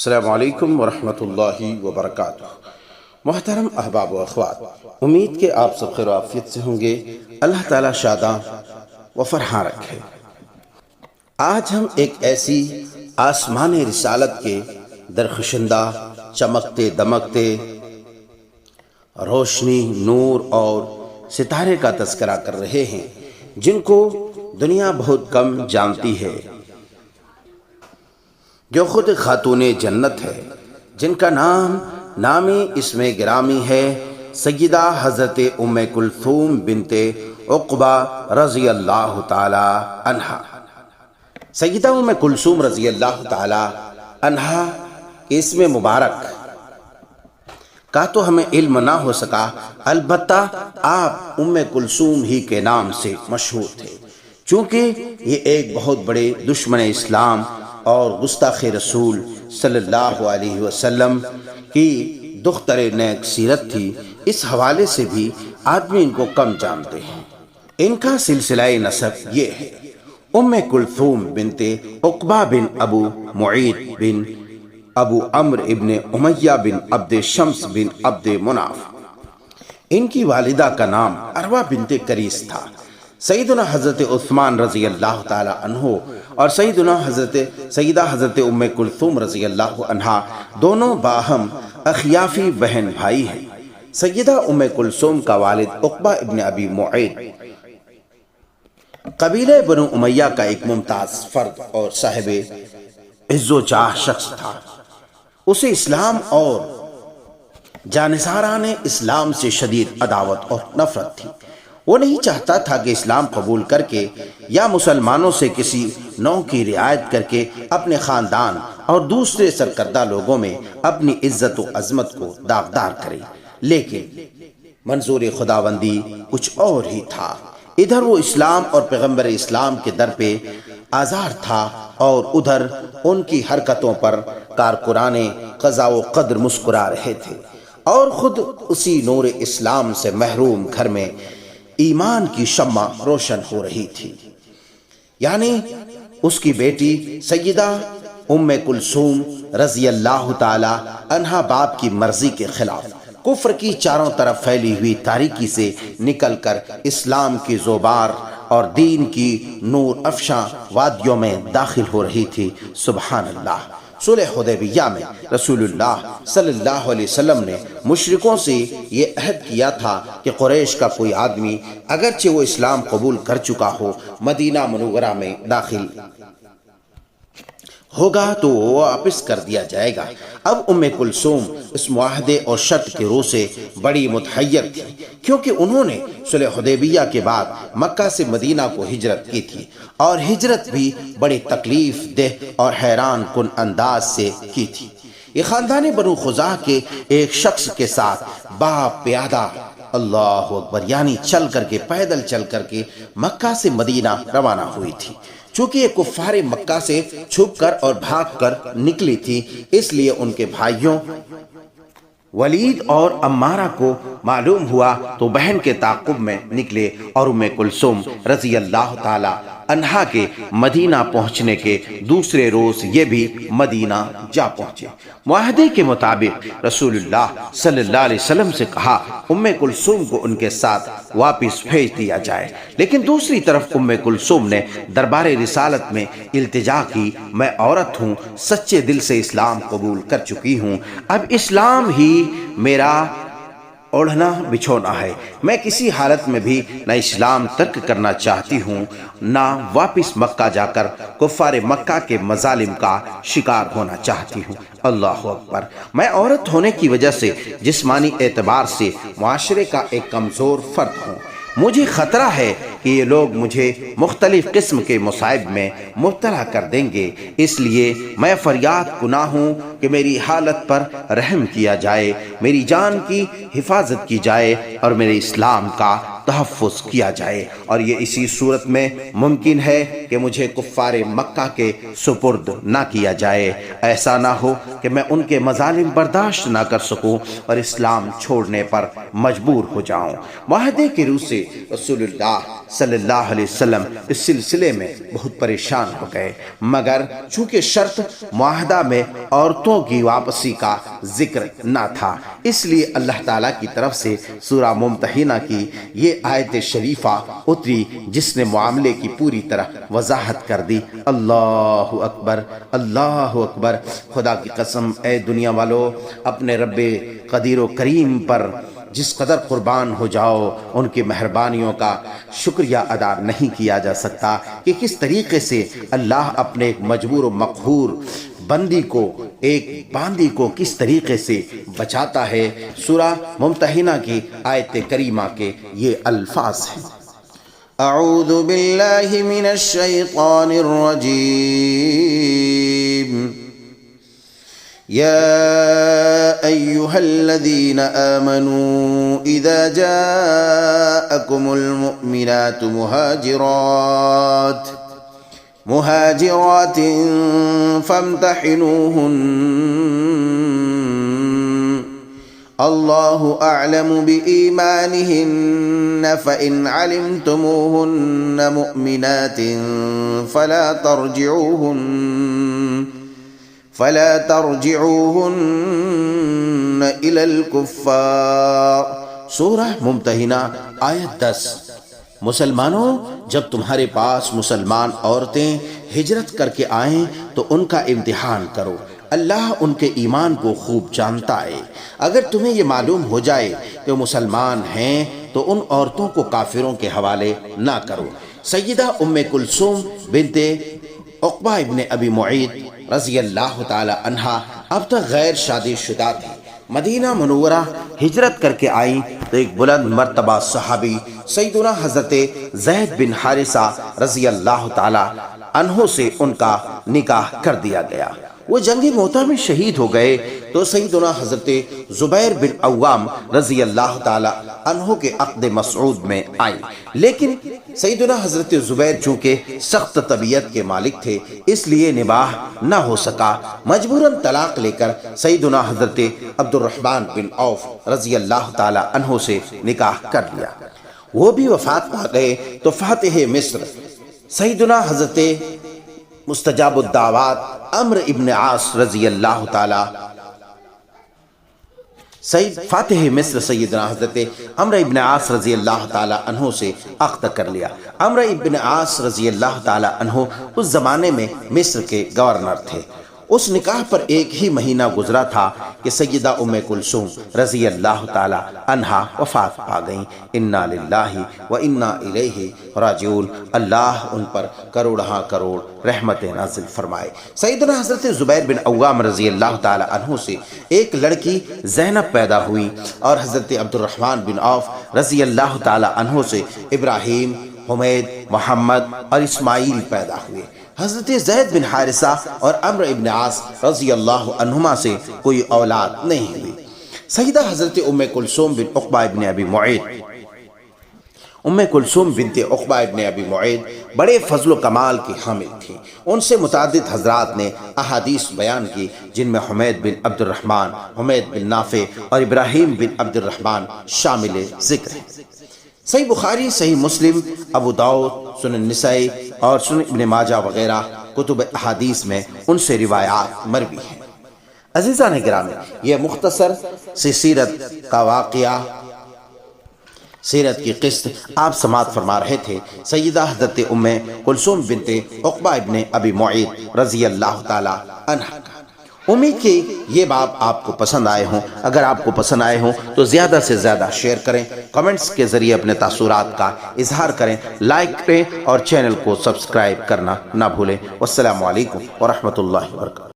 السلام علیکم ورحمۃ اللہ وبرکاتہ۔ محترم احباب و اخوات، امید کہ آپ سب خیر و عافیت سے ہوں گے۔ اللہ تعالیٰ شاداں و فرحاں رکھے۔ آج ہم ایک ایسی آسمان رسالت کے درخشندہ، چمکتے دمکتے روشنی، نور اور ستارے کا تذکرہ کر رہے ہیں جن کو دنیا بہت کم جانتی ہے، جو خود خاتون جنت ہے، جن کا نام اسم گرامی ہے سیدہ حضرت ام کلثوم بنت عقبہ رضی اللہ تعالی عنہا۔ سیدہ ام کلثوم رضی اللہ تعالی عنہا کے اسم مبارک کا تو ہمیں علم نہ ہو سکا، البتہ آپ ام کلثوم ہی کے نام سے مشہور تھے، چونکہ یہ ایک بہت بڑے دشمن اسلام اور گستاخ رسول صلی اللہ علیہ وسلم کی دختر نیک سیرت تھی۔ اس حوالے سے بھی آدمی ان کو کم جانتے ہیں۔ ان کا سلسلہ نسب یہ ہے: ام کلثوم بنت عقبہ بن ابو معید بن ابو عمرو ابن امیہ بن عبد شمس بن عبد مناف۔ ان کی والدہ کا نام عروہ بنت کریس تھا۔ سیدنا حضرت عثمان رضی اللہ تعالی عنہ اور سیدہ حضرت ام کلثوم رضی اللہ عنہا دونوں باہم اخیافی بہن بھائی ہیں۔ سیدہ ام کلثوم کا والد عقبہ ابن ابی معید قبیلہ بنو امیہ کا ایک ممتاز فرد اور صاحب عز و جاہ شخص تھا۔ اسے اسلام اور جانصاران اسلام سے شدید عداوت اور نفرت تھی۔ وہ نہیں چاہتا تھا کہ اسلام قبول کر کے یا مسلمانوں سے کسی نوع کی رعایت کر کے اپنے خاندان اور دوسرے سرکردہ لوگوں میں اپنی عزت و عظمت کو داغدار کرے، لیکن منظور خداوندی کچھ اور ہی تھا۔ ادھر وہ اسلام اور پیغمبر اسلام کے در پہ آزار تھا اور ادھر ان کی حرکتوں پر کارکنان قضا و قدر مسکرا رہے تھے، اور خود اسی نور اسلام سے محروم گھر میں ایمان کی شمع روشن ہو رہی تھی، یعنی اس کی بیٹی سیدہ ام کلثوم رضی اللہ تعالی عنہا باپ کی مرضی کے خلاف کفر کی چاروں طرف پھیلی ہوئی تاریکی سے نکل کر اسلام کی زوبار اور دین کی نور افشاں وادیوں میں داخل ہو رہی تھی۔ سبحان اللہ۔ صلح حدیبیہ میں رسول اللہ صلی اللہ علیہ وسلم نے مشرکوں سے یہ عہد کیا تھا کہ قریش کا کوئی آدمی اگرچہ وہ اسلام قبول کر چکا ہو، مدینہ منورہ میں داخل ہوگا تو وہ واپس کر دیا جائے گا۔ اب ام کلثوم اس معاہدے اور شرط کے روح سے بڑی متحیر تھی، کیونکہ انہوں نے صلح حدیبیہ کے بعد مکہ سے مدینہ کو ہجرت کی تھی، اور ہجرت بھی بڑی تکلیف دہ اور حیران کن انداز سے کی تھی۔ یہ خاندان بنو خزاعہ کے ایک شخص کے ساتھ پیادہ اللہ اکبر یعنی پیدل چل کر کے مکہ سے مدینہ روانہ ہوئی تھی۔ چونکہ یہ کفار مکہ سے چھپ کر اور بھاگ کر نکلی تھی، اس لیے ان کے بھائیوں ولید اور عمارہ کو معلوم ہوا تو بہن کے تعاقب میں نکلے، اور ام کلثوم رضی اللہ تعالی عنہا کے مدینہ پہنچنے کے دوسرے روز یہ بھی مدینہ جا پہنچے۔ معاہدے کے مطابق رسول اللہ صلی اللہ علیہ وسلم سے کہا ام کلثوم کو ان کے ساتھ واپس بھیج دیا جائے، لیکن دوسری طرف ام کلثوم نے دربار رسالت میں التجا کی، میں عورت ہوں، سچے دل سے اسلام قبول کر چکی ہوں، اب اسلام ہی میرا اوڑھنا بچھونا ہے، میں کسی حالت میں بھی نہ اسلام ترک کرنا چاہتی ہوں، نہ واپس مکہ جا کر کفار مکہ کے مظالم کا شکار ہونا چاہتی ہوں۔ اللہ اکبر۔ میں عورت ہونے کی وجہ سے جسمانی اعتبار سے معاشرے کا ایک کمزور فرد ہوں، مجھے خطرہ ہے کہ یہ لوگ مجھے مختلف قسم کے مصائب میں مبتلا کر دیں گے، اس لیے میں فریاد کناں ہوں کہ میری حالت پر رحم کیا جائے، میری جان کی حفاظت کی جائے اور میرے اسلام کا تحفظ کیا جائے، اور یہ اسی صورت میں ممکن ہے کہ مجھے کفار مکہ کے سپرد نہ کیا جائے، ایسا نہ ہو کہ میں ان کے مظالم برداشت نہ کر سکوں اور اسلام چھوڑنے پر مجبور ہو جاؤں۔ معاہدے کی روح سے رسول اللہ صلی اللہ علیہ وسلم اس سلسلے میں بہت پریشان ہو گئے، مگر چونکہ شرط معاہدہ میں عورتوں کی واپسی کا ذکر نہ تھا، اس لیے اللہ تعالیٰ کی طرف سے سورہ ممتحنہ کی یہ آیت شریفہ اتری جس نے معاملے کی پوری طرح وضاحت کر دی۔ اللہ اکبر، اللہ اکبر۔ خدا کی قسم اے دنیا والو، اپنے رب قدیر و کریم پر جس قدر قربان ہو جاؤ، ان کی مہربانیوں کا شکریہ ادا نہیں کیا جا سکتا کہ کس طریقے سے اللہ اپنے ایک مجبور و مقہور بندی کو، ایک باندی کو کس طریقے سے بچاتا ہے۔ سورہ ممتحنہ کی آیت کریمہ کے یہ الفاظ ہیں۔ اعوذ باللہ من الشیطان الرجیم يا أيها الذين آمنوا إذا جاءكم المؤمنات مهاجرات فامتحنوهن الله أعلم بإيمانهن فإن علمتموهن مؤمنات فلا ترجعوهن إلى الكفار۔ سورہ ممتحنہ آیت 10۔ مسلمانوں، جب تمہارے پاس مسلمان عورتیں ہجرت کر کے آئیں تو ان کا امتحان کرو، اللہ ان کے ایمان کو خوب جانتا ہے۔ اگر تمہیں یہ معلوم ہو جائے کہ مسلمان ہیں تو ان عورتوں کو کافروں کے حوالے نہ کرو۔ سیدہ ام کلثوم بنت عقبہ ابن ابی معیط رضی اللہ تعالی عنہا اب تک غیر شادی شدہ تھی۔ مدینہ منورہ ہجرت کر کے آئیں تو ایک بلند مرتبہ صحابی سیدنا حضرت زید بن حارثہ رضی اللہ تعالی عنہ سے ان کا نکاح کر دیا گیا۔ وہ جنگ موتا میں شہید ہو گئے تو سیدنا حضرت زبیر بن عوام رضی اللہ تعالی عنہ کے عقد مسعود میں آئیں، لیکن سیدنا حضرت زبیر چونکہ سخت طبیعت کے مالک تھے اس لیے نباہ نہ ہو سکا، مجبوراً طلاق لے کر سیدنا حضرت عبد الرحمن بن عوف رضی اللہ تعالی عنہ سے نکاح کر لیا۔ وہ بھی وفات پا گئے تو فاتح مصر سیدنا حضرت مستجاب الدعوات عمرو ابن عاص رضی اللہ تعالی فاتح مصر سیدنا حضرت عمرو ابن عاص رضی اللہ تعالی عنہ سے عقد کر لیا۔ عمرو ابن عاص رضی اللہ تعالی عنہ اس زمانے میں مصر کے گورنر تھے۔ اس نکاح پر ایک ہی مہینہ گزرا تھا کہ سیدہ ام کلثوم رضی اللہ تعالی عنہا وفات پا گئیں۔ انا للہ و انا الیہ راجعون۔ اللہ ان پر کروڑہا کروڑ رحمت نازل فرمائے۔ سیدنا حضرت زبیر بن عوام رضی اللہ تعالی عنہ سے ایک لڑکی زینب پیدا ہوئی اور حضرت عبد الرحمن بن عوف رضی اللہ تعالی عنہ سے ابراہیم، حمید، محمد اور اسماعیل پیدا ہوئے۔ حضرت زید بن حارثہ اور عمرو ابن عاص رضی اللہ عنہما سے کوئی اولاد نہیں ہوئی۔ سیدہ حضرت ام کلثوم بن عقبہ ابن ابی معیط ام کلثوم بنت عقبہ ابن ابی معیط بڑے فضل و کمال کی حامل تھیں۔ ان سے متعدد حضرات نے احادیث بیان کی جن میں حمید بن عبد الرحمن، حمید بن نافع اور ابراہیم بن عبد الرحمن شامل ذکر ہیں۔ صحیح بخاری، صحیح مسلم، ابو داؤد، سنن نسائی اور سنن ابن ماجہ وغیرہ کتب احادیث میں ان سے روایات مروی ہیں۔ عزیزان گرامی، یہ مختصر سی سیرت کا واقعہ، سیرت کی قسط آپ سماعت فرما رہے تھے سیدہ حضرت ام کلثوم بنت عقبہ ابن ابی معیط رضی اللہ تعالی عنہا کا۔ امید کہ یہ باب آپ کو پسند آئے ہوں۔ اگر آپ کو پسند آئے ہوں تو زیادہ سے زیادہ شیئر کریں، کمنٹس کے ذریعے اپنے تاثرات کا اظہار کریں، لائک کریں اور چینل کو سبسکرائب کرنا نہ بھولیں۔ والسلام علیکم ورحمۃ اللہ وبرکاتہ۔